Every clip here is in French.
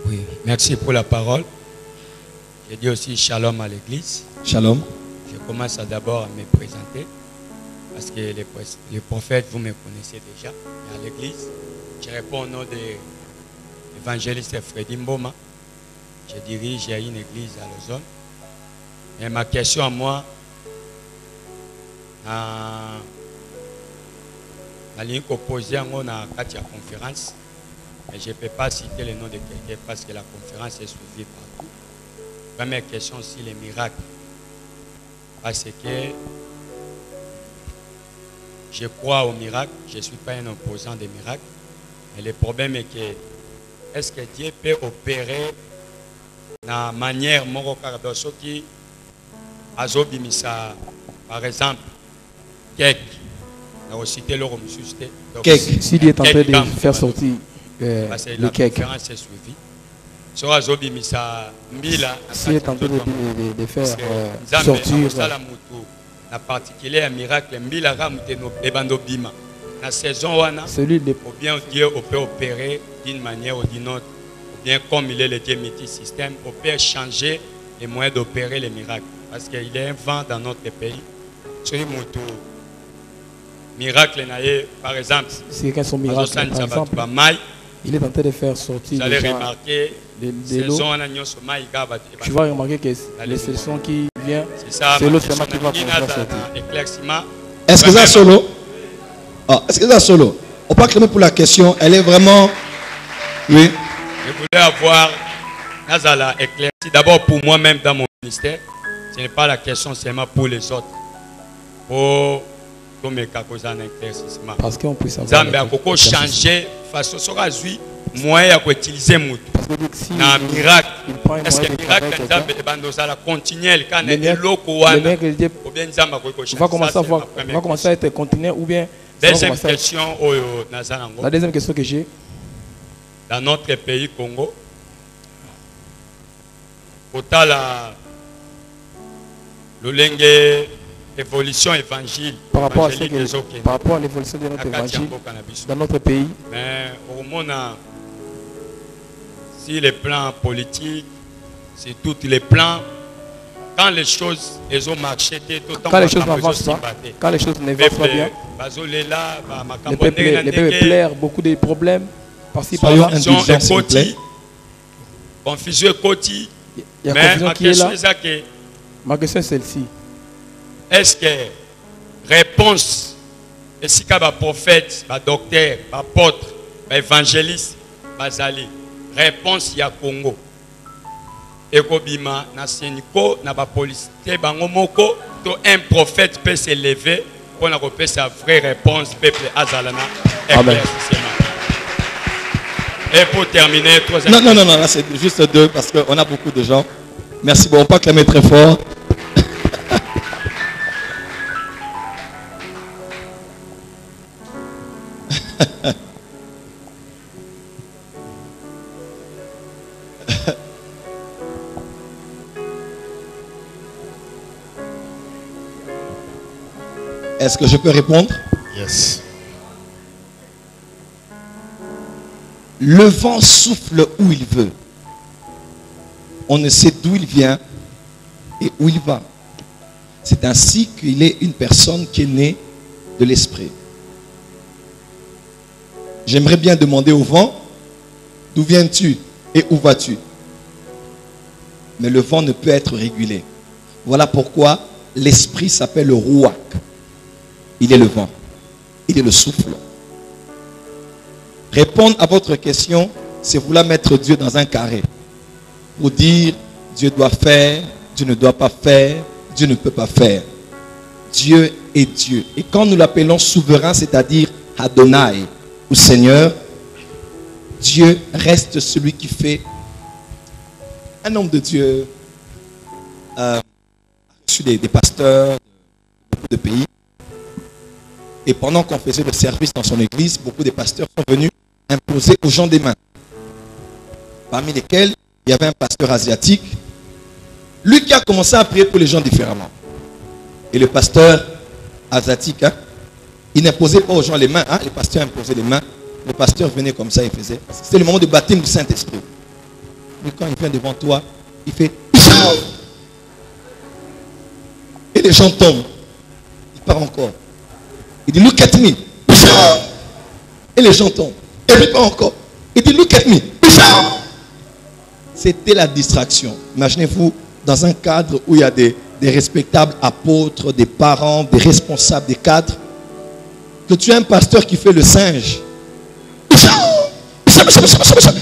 Oui, merci pour la parole. Je dis aussi shalom à l'église. Shalom. Je commence d'abord à me présenter parce que les prophètes, vous me connaissez déjà. Et à l'église, je réponds au nom de l'évangéliste Freddy Mboma. Je dirige une église à Lausanne. Et ma question à moi, la ligne opposée à moi, à la conférence. Mais je ne peux pas citer le nom de quelqu'un parce que la conférence est suivie partout. Première question, c'est les miracles. Parce que je crois aux miracles, je ne suis pas un opposant des miracles. Mais le problème est que, est-ce que Dieu peut opérer de la manière Morokardoso qui a zobimisa, par exemple, Kek, on a cité le Kek, s'il est en train de faire sortir le Kek. La conférence est suivie. Sur Azobimisa, Mila, s'il est en train de faire sortir. En particulier un miracle, Mila Ramuteno Ebandobima. Dans la saison, ou bien Dieu peut opérer d'une manière ou d'une autre, ou bien comme il est le Dieu multisystème, on peut changer les moyens d'opérer les miracles. Parce qu'il y a un vent dans notre pays. Sur les motos, miracle, par exemple, c'est son miracle. Par exemple, il est en train de faire sortir. Vous allez remarquer, tu vas remarquer que les saisons qui viennent, c'est l'autre qui va pouvoir sortir. Est-ce que ça solo? Est-ce que ça solo? On peut acclamer pour la question. Elle est vraiment. Oui. Je voulais avoir Nazala éclairci d'abord pour moi-même dans mon ministère. Ce n'est pas la question seulement pour les autres. Pour mes causes en éclaircissement. Parce qu'on puisse avoir. Zambia a changer façon de moyen d'utiliser moto. Un miracle. Est-ce que le miracle Zambia continue quand il est loco? Ou bien Zambia va commencer à être continué ou bien. Deuxième question. La deuxième question que j'ai. Dans notre pays Congo, autant la l'évolution évangile par rapport à l'évolution de notre évangile dans notre pays. Mais au monde, si les plans politiques, c'est tous les plans, quand les choses ont marché, quand les choses n'avancent pas, quand les choses ne vont pas bien, les peuples plairent beaucoup de problèmes. Soyons indulgents, s'il vous plaît. Confusion côté. Il y a confusion qui est là. Ma question est celle-ci. Est-ce que réponse, et si il y a prophète, docteur, apôtre, évangéliste, bazali, réponse il y a Congo. Et Kobima, na Sénico, na ba police, bangomoko, un prophète peut se lever pour avoir sa vraie réponse, peuple Azalana. Amen. Et pour terminer, non, là c'est juste deux parce qu'on a beaucoup de gens. Merci beaucoup, on peut acclamer très fort. Est-ce que je peux répondre? Yes. Le vent souffle où il veut. On ne sait d'où il vient et où il va. C'est ainsi qu'il est une personne qui est née de l'esprit. J'aimerais bien demander au vent, d'où viens-tu et où vas-tu? Mais le vent ne peut être régulé. Voilà pourquoi l'esprit s'appelle le rouak. Il est le vent. Il est le souffle. Répondre à votre question, c'est vouloir mettre Dieu dans un carré. Pour dire, Dieu doit faire, Dieu ne doit pas faire, Dieu ne peut pas faire. Dieu est Dieu. Et quand nous l'appelons souverain, c'est-à-dire Adonai, ou Seigneur, Dieu reste celui qui fait. Un homme de Dieu a reçu des pasteurs de beaucoup de pays. Et pendant qu'on faisait le service dans son église, beaucoup de pasteurs sont venus imposer aux gens des mains. Parmi lesquels, il y avait un pasteur asiatique. Lui qui a commencé à prier pour les gens différemment. Et le pasteur asiatique, il n'imposait pas aux gens les mains. Les pasteurs imposaient les mains. Le pasteur venait comme ça et faisait. C'était le moment de baptême du Saint-Esprit. Mais quand il vient devant toi, il fait... Et les gens tombent. Il part encore. Il dit, look at me. Et les gens tombent. Et il part encore. Il dit, look at me. C'était la distraction. Imaginez-vous dans un cadre où il y a des respectables apôtres, des parents, des responsables, des cadres, que tu as un pasteur qui fait le singe.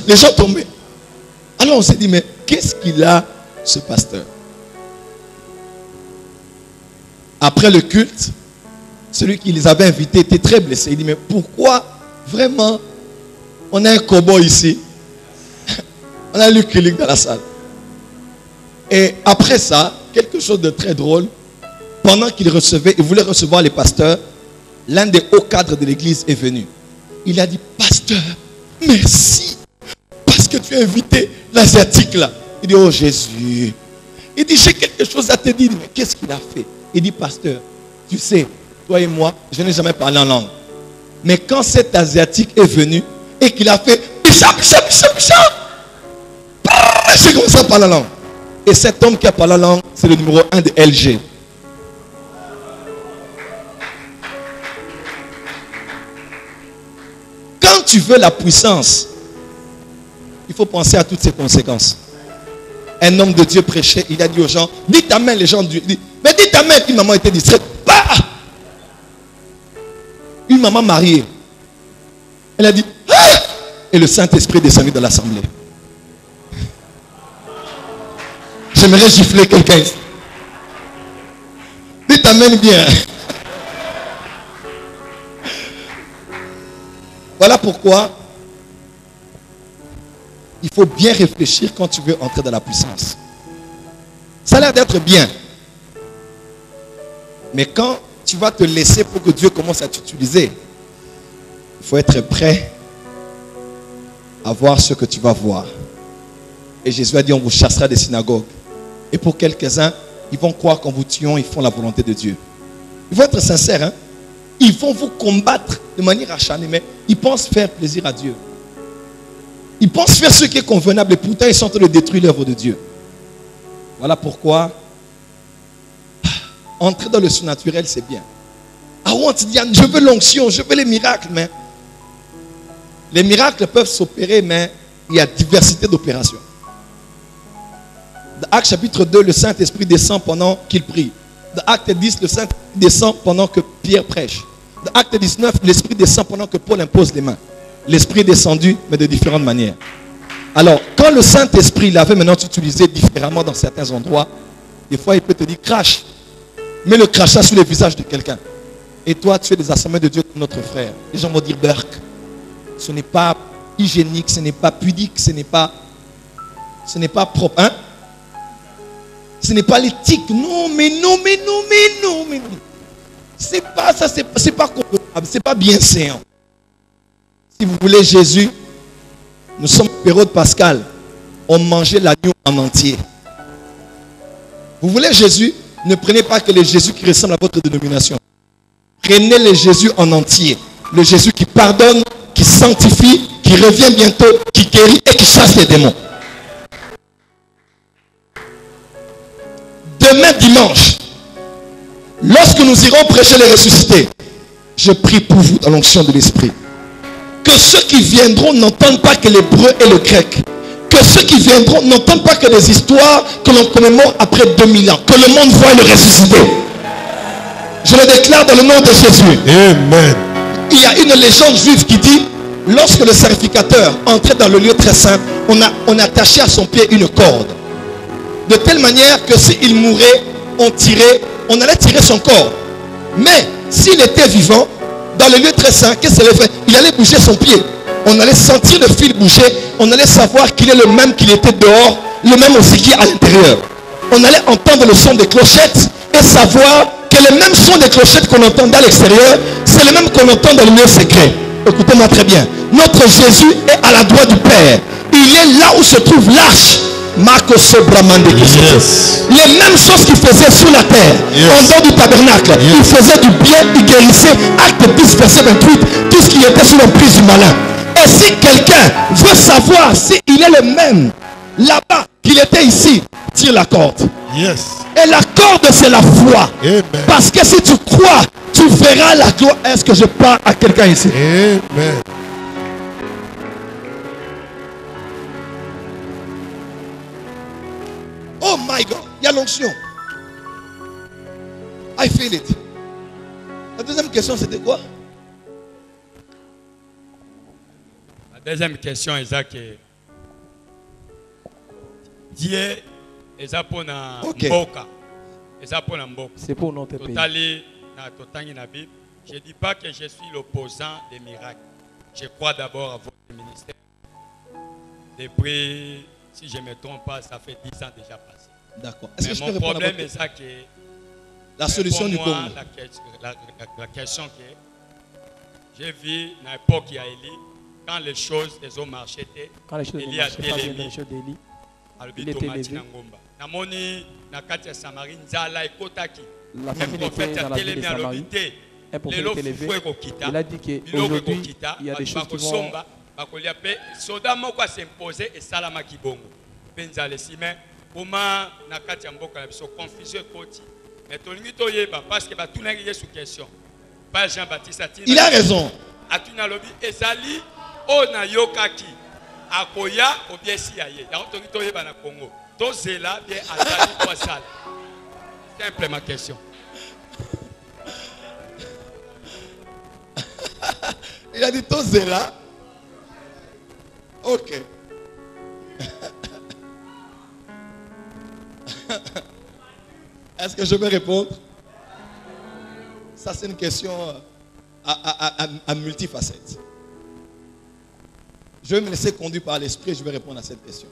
Les gens tombaient. Alors on s'est dit, mais qu'est-ce qu'il a, ce pasteur? Après le culte, celui qui les avait invités était très blessé. Il dit, mais pourquoi vraiment on a un cow-boy ici? On a Luc Kélik dans la salle. Et après ça, quelque chose de très drôle, pendant qu'il voulait recevoir les pasteurs, l'un des hauts cadres de l'église est venu. Il a dit, pasteur, merci, parce que tu as invité l'Asiatique là. Il dit, oh Jésus. Il dit, j'ai quelque chose à te dire. Mais qu'est-ce qu'il a fait? Il dit, pasteur, tu sais, toi et moi, je n'ai jamais parlé en langue. Mais quand cet Asiatique est venu et qu'il a fait, j'ai commencé à parler en langue. Et cet homme qui a parlé en langue, c'est le numéro 1 de LG. Quand tu veux la puissance, il faut penser à toutes ses conséquences. Un homme de Dieu prêchait, il a dit aux gens, dites amen, les gens du Dieu. Mais dites amen, une maman était distraite. Bah! Une maman mariée. Elle a dit, ah! Et le Saint-Esprit est descendu dans l'assemblée. J'aimerais gifler quelqu'un. Dites amen bien. Voilà pourquoi il faut bien réfléchir quand tu veux entrer dans la puissance. Ça a l'air d'être bien. Mais quand tu vas te laisser pour que Dieu commence à t'utiliser, il faut être prêt à voir ce que tu vas voir. Et Jésus a dit, on vous chassera des synagogues. Et pour quelques-uns, ils vont croire qu'en vous tuant, ils font la volonté de Dieu. Il faut être sincère, hein? Ils vont vous combattre de manière acharnée, mais ils pensent faire plaisir à Dieu. Ils pensent faire ce qui est convenable et pourtant ils sont en train de détruire l'œuvre de Dieu. Voilà pourquoi entrer dans le surnaturel, c'est bien. Ah, on te dit, je veux l'onction, je veux les miracles, mais les miracles peuvent s'opérer, mais il y a diversité d'opérations. Dans Acte chapitre 2, le Saint-Esprit descend pendant qu'il prie. Dans Acte 10, le Saint-Esprit descend pendant que Pierre prêche. Dans Acte 19, l'Esprit descend pendant que Paul impose les mains. L'Esprit est descendu, mais de différentes manières. Alors, quand le Saint-Esprit l'avait maintenant utilisé différemment dans certains endroits, des fois il peut te dire crache. Mets le crachat sur le visage de quelqu'un. Et toi, tu fais des assemblées de Dieu comme notre frère. Les gens vont dire Burk. Ce n'est pas hygiénique, ce n'est pas pudique, ce n'est pas propre. Hein? Ce n'est pas l'éthique. Non, mais non. C'est pas ça, c'est pas convenable, c'est pas bien séant. Si vous voulez Jésus, nous sommes période Pascal. On mangeait l'agneau en entier. Vous voulez Jésus? Ne prenez pas que le Jésus qui ressemble à votre dénomination. Prenez le Jésus en entier. Le Jésus qui pardonne, qui sanctifie, qui revient bientôt, qui guérit et qui chasse les démons. Demain dimanche, lorsque nous irons prêcher les ressuscités, je prie pour vous dans l'onction de l'Esprit. Que ceux qui viendront n'entendent pas que l'hébreu et le grec. Que ceux qui viendront n'entendent pas que des histoires que l'on commémore après 2000 ans. Que le monde voie le ressuscité. Je le déclare dans le nom de Jésus. Amen. Il y a une légende juive qui dit, lorsque le sacrificateur entrait dans le lieu très saint, on attachait à son pied une corde. De telle manière que s'il mourait, on allait tirer son corps. Mais s'il était vivant, dans le lieu très saint, qu'est-ce qu'il allait faire? Il allait bouger son pied. On allait sentir le fil bouger. On allait savoir qu'il est le même qu'il était dehors, le même aussi qui est à l'intérieur. On allait entendre le son des clochettes et savoir que le même son des clochettes qu'on entend dans l'extérieur, c'est le même qu'on entend dans le lieu secret. Écoutez-moi très bien. Notre Jésus est à la droite du Père. Il est là où se trouve l'arche. Yes. Les mêmes choses qu'il faisait sur la terre, en dehors du tabernacle, il faisait du bien, il guérissait. Acte 10, verset 28, tout ce qui était sous l'emprise du malin. Et si quelqu'un veut savoir s'il est le même là-bas qu'il était ici, tire la corde. Yes. Et la corde, c'est la foi. Amen. Parce que si tu crois, tu verras la gloire. Est-ce que je parle à quelqu'un ici? Amen. Oh my God, il y a l'onction. I feel it. La deuxième question, c'était quoi? La deuxième question est que Dieu est pour na mboka. C'est pour notre pays. Je ne dis pas que je suis l'opposant des miracles. Je crois d'abord à votre ministère. Depuis, si je ne me trompe pas, ça fait 10 ans déjà passé. D'accord. Mais mon problème est ça que la solution du Congo. La question que j'ai vu dans l'époque il y a Élie, quand les choses ont marché, Élie a télémis. Il était élevé. Namoni na kati ya Samarie nzala ekotaki. La famille était dans la ville de Samarie. Un prophète était élevé. Il a dit qu'aujourd'hui, il y a des choses qui vont... Soda moko a s'imposé et salama kibongo. Penzale sime oma na kati ya mboka na biso confusion ekoti. Mais tolingi toyeba parce que batuna Yesu question. Pas Jean-Baptiste Atina. Il a raison. Atina lobi ezali ona yokaki. Akoya obiesi aye. Ya tolingi toyeba na Congo. Tozela bien azali kwa sala. Simple ma question. Il a dit Tozela. Ok. Est-ce que je peux répondre? Ça, c'est une question à multifacettes. Je vais me laisser conduire par l'esprit et je vais répondre à cette question.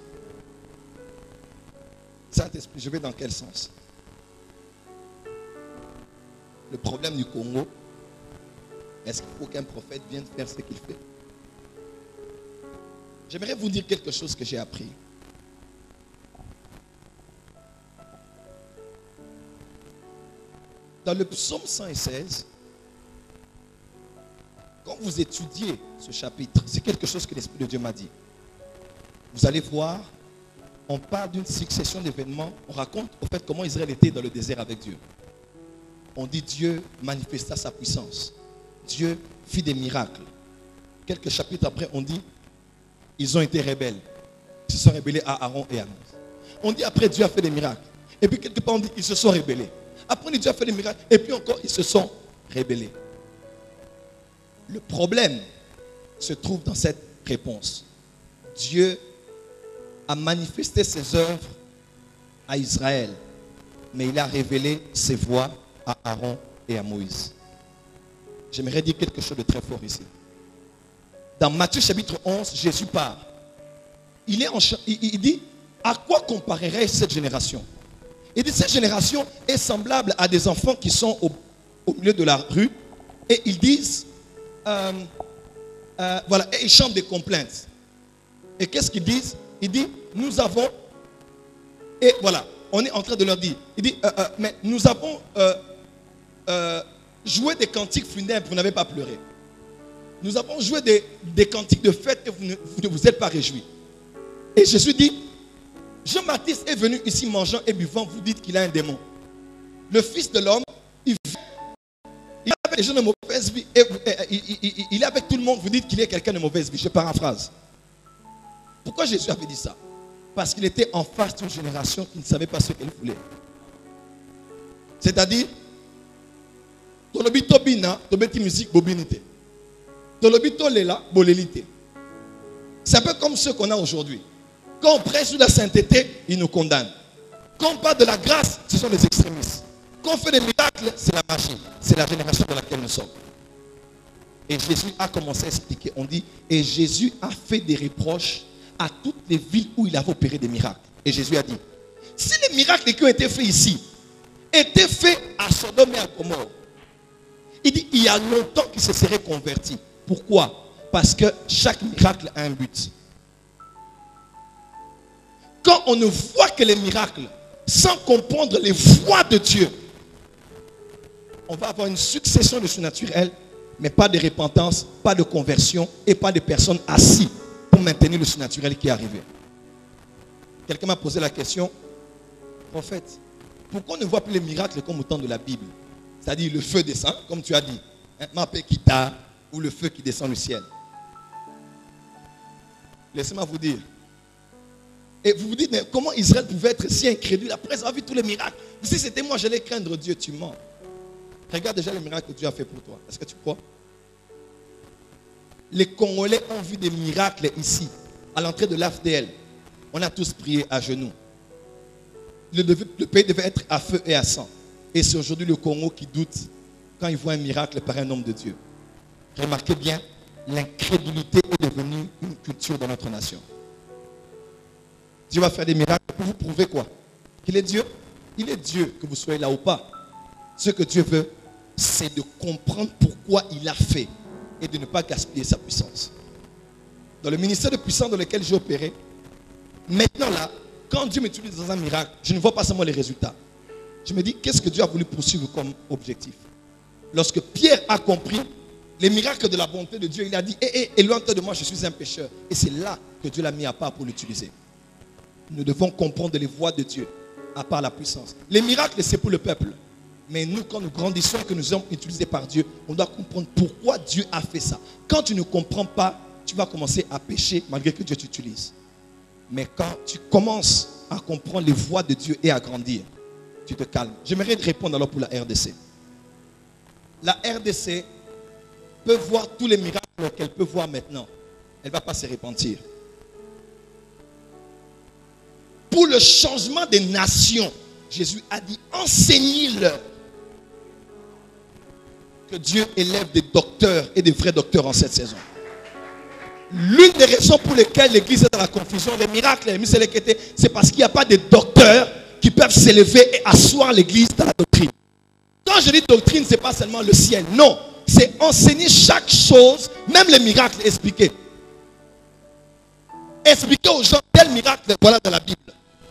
Saint-Esprit, je vais dans quel sens? Le problème du Congo, est-ce qu'il faut qu'un prophète vienne faire ce qu'il fait? J'aimerais vous dire quelque chose que j'ai appris. Dans le psaume 116, quand vous étudiez ce chapitre, c'est quelque chose que l'Esprit de Dieu m'a dit. Vous allez voir, on parle d'une succession d'événements. On raconte au fait comment Israël était dans le désert avec Dieu. On dit Dieu manifesta sa puissance. Dieu fit des miracles. Quelques chapitres après, on dit ils ont été rebelles. Ils se sont rebellés à Aaron et à Moïse. On dit après Dieu a fait des miracles. Et puis quelque part on dit ils se sont rebellés. Après on dit Dieu a fait des miracles. Et puis encore ils se sont rebellés. Le problème se trouve dans cette réponse. Dieu a manifesté ses œuvres à Israël. Mais il a révélé ses voies à Aaron et à Moïse. J'aimerais dire quelque chose de très fort ici. Dans Matthieu chapitre 11, Jésus parle. Il dit, à quoi comparerait cette génération? Il dit, cette génération est semblable à des enfants qui sont au milieu de la rue et ils disent, voilà, et ils chantent des complaintes. Et qu'est-ce qu'ils disent? Il dit, nous avons, et voilà, on est en train de leur dire, il dit, mais nous avons joué des cantiques funèbres, vous n'avez pas pleuré. Nous avons joué des cantiques de fête et vous ne vous êtes pas réjouis. Et Jésus dit, Jean-Baptiste est venu ici mangeant et buvant, vous dites qu'il a un démon. Le Fils de l'homme, il est avec les gens de mauvaise vie, et il est avec tout le monde, vous dites qu'il est quelqu'un de mauvaise vie. Je paraphrase. Pourquoi Jésus avait dit ça? Parce qu'il était en face d'une génération qui ne savait pas ce qu'elle voulait. C'est-à-dire, musique bobinité. C'est un peu comme ceux qu'on a aujourd'hui. Quand on prêche sur la sainteté, ils nous condamnent. Quand on parle de la grâce, ce sont les extrémistes. Quand on fait des miracles, c'est la magie. C'est la génération dans laquelle nous sommes. Et Jésus a commencé à expliquer. On dit, et Jésus a fait des reproches à toutes les villes où il avait opéré des miracles. Et Jésus a dit, si les miracles qui ont été faits ici étaient faits à Sodome et à Gomorrhe, il dit, il y a longtemps qu'ils se seraient convertis. Pourquoi? Parce que chaque miracle a un but. Quand on ne voit que les miracles sans comprendre les voies de Dieu, on va avoir une succession de surnaturels, mais pas de repentance, pas de conversion et pas de personnes assises pour maintenir le surnaturel qui est arrivé. Quelqu'un m'a posé la question, prophète, pourquoi on ne voit plus les miracles comme au temps de la Bible? C'est-à-dire le feu descend, comme tu as dit, Mapekita, ou le feu qui descend du ciel. Laissez-moi vous dire. Et vous vous dites, mais comment Israël pouvait être si incrédule après avoir vu tous les miracles? Si c'était moi, j'allais craindre Dieu, tu mens. Regarde déjà les miracles que Dieu a fait pour toi. Est-ce que tu crois? Les Congolais ont vu des miracles ici, à l'entrée de l'AFDL. On a tous prié à genoux. Le pays devait être à feu et à sang. Et c'est aujourd'hui le Congo qui doute quand il voit un miracle par un homme de Dieu. Remarquez bien, l'incrédulité est devenue une culture dans notre nation. Dieu va faire des miracles pour vous prouver quoi? Qu'il est Dieu. Il est Dieu, que vous soyez là ou pas. Ce que Dieu veut, c'est de comprendre pourquoi il a fait et de ne pas gaspiller sa puissance. Dans le ministère de puissance dans lequel j'ai opéré, maintenant là, quand Dieu m'utilise dans un miracle, je ne vois pas seulement les résultats. Je me dis, qu'est-ce que Dieu a voulu poursuivre comme objectif? Lorsque Pierre a compris les miracles de la bonté de Dieu, il a dit, éloigne-toi de moi, je suis un pécheur. Et c'est là que Dieu l'a mis à part pour l'utiliser. Nous devons comprendre les voies de Dieu, à part la puissance. Les miracles, c'est pour le peuple. Mais nous, quand nous grandissons, que nous sommes utilisés par Dieu, on doit comprendre pourquoi Dieu a fait ça. Quand tu ne comprends pas, tu vas commencer à pécher malgré que Dieu t'utilise. Mais quand tu commences à comprendre les voies de Dieu et à grandir, tu te calmes. J'aimerais te répondre alors pour la RDC. La RDC peut voir tous les miracles qu'elle peut voir maintenant. Elle ne va pas se repentir. Pour le changement des nations, Jésus a dit, enseignez-leur que Dieu élève des docteurs et des vrais docteurs en cette saison. L'une des raisons pour lesquelles l'église est dans la confusion, les miracles, c'est parce qu'il n'y a pas de docteurs qui peuvent s'élever et asseoir l'église dans la doctrine. Quand je dis doctrine, ce n'est pas seulement le ciel. Non, c'est enseigner chaque chose, même les miracles, expliquer. Expliquer aux gens tel miracle, voilà dans la Bible.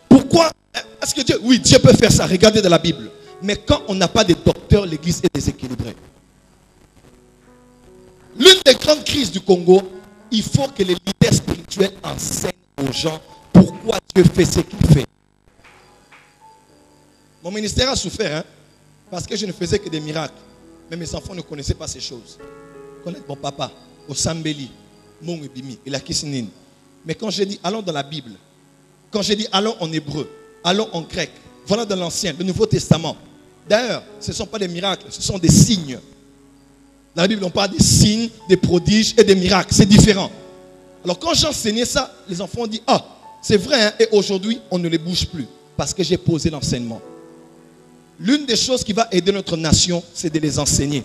Pourquoi? Est-ce que Dieu, oui, Dieu peut faire ça, regardez dans la Bible. Mais quand on n'a pas de docteurs, l'église est déséquilibrée. L'une des grandes crises du Congo, il faut que les leaders spirituels enseignent aux gens pourquoi Dieu fait ce qu'il fait. Mon ministère a souffert, hein, parce que je ne faisais que des miracles. Mais mes enfants ne connaissaient pas ces choses. Ils connaissent mon papa, Osambeli, Mongubimi, et la Kissinine. Mais quand j'ai dit allons dans la Bible, quand j'ai dit allons en hébreu, allons en grec, voilà dans l'Ancien, le Nouveau Testament. D'ailleurs, ce ne sont pas des miracles, ce sont des signes. Dans la Bible, on parle des signes, des prodiges et des miracles. C'est différent. Alors quand j'enseignais ça, les enfants ont dit, ah, c'est vrai, hein, et aujourd'hui, on ne les bouge plus. Parce que j'ai posé l'enseignement. L'une des choses qui va aider notre nation, c'est de les enseigner.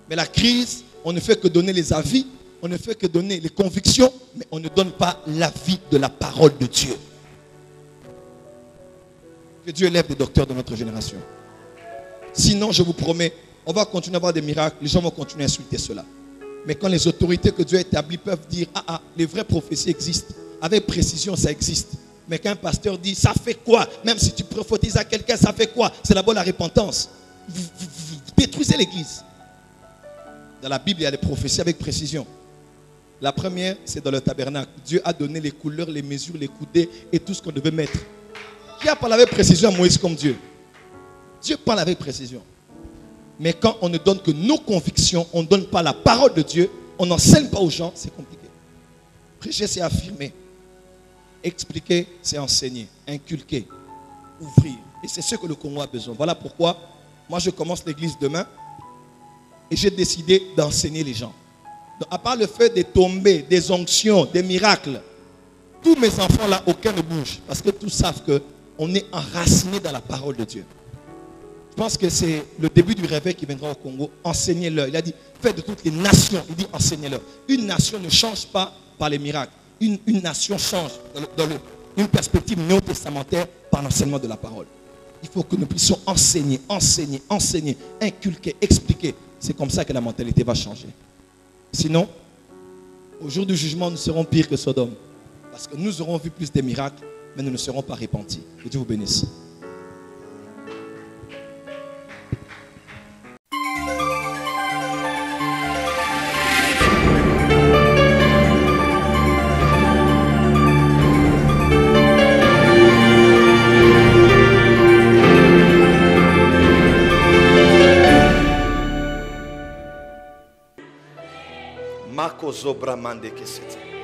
Mais la crise, on ne fait que donner les avis, on ne fait que donner les convictions, mais on ne donne pas l'avis de la parole de Dieu. Que Dieu élève des docteurs de notre génération. Sinon, je vous promets, on va continuer à avoir des miracles, les gens vont continuer à insulter cela. Mais quand les autorités que Dieu a établies peuvent dire, les vraies prophéties existent, avec précision, ça existe. Mais quand un pasteur dit, ça fait quoi? Même si tu prophétises à quelqu'un, ça fait quoi? C'est d'abord la repentance. Vous détruisez l'église. Dans la Bible, il y a des prophéties avec précision. La première, c'est dans le tabernacle. Dieu a donné les couleurs, les mesures, les coudées et tout ce qu'on devait mettre. Qui a parlé avec précision à Moïse comme Dieu? Dieu parle avec précision. Mais quand on ne donne que nos convictions, on ne donne pas la parole de Dieu, on n'enseigne pas aux gens, c'est compliqué. Prêcher, c'est affirmer. Expliquer, c'est enseigner. Inculquer. Ouvrir. Et c'est ce que le Congo a besoin. Voilà pourquoi moi je commence l'église demain et j'ai décidé d'enseigner les gens. Donc, à part le fait de tomber, des onctions, des miracles, tous mes enfants là, aucun ne bouge. Parce que tous savent qu'on est enraciné dans la parole de Dieu. Je pense que c'est le début du réveil qui viendra au Congo. Enseignez-leur. Il a dit, faites de toutes les nations. Il dit, enseignez-leur. Une nation ne change pas par les miracles. Une nation change dans une perspective néo-testamentaire par l'enseignement de la parole. Il faut que nous puissions enseigner, inculquer, expliquer. C'est comme ça que la mentalité va changer. Sinon, au jour du jugement, nous serons pires que Sodome. Parce que nous aurons vu plus de miracles, mais nous ne serons pas repentis. Que Dieu vous bénisse. Mako zobra mande kesete.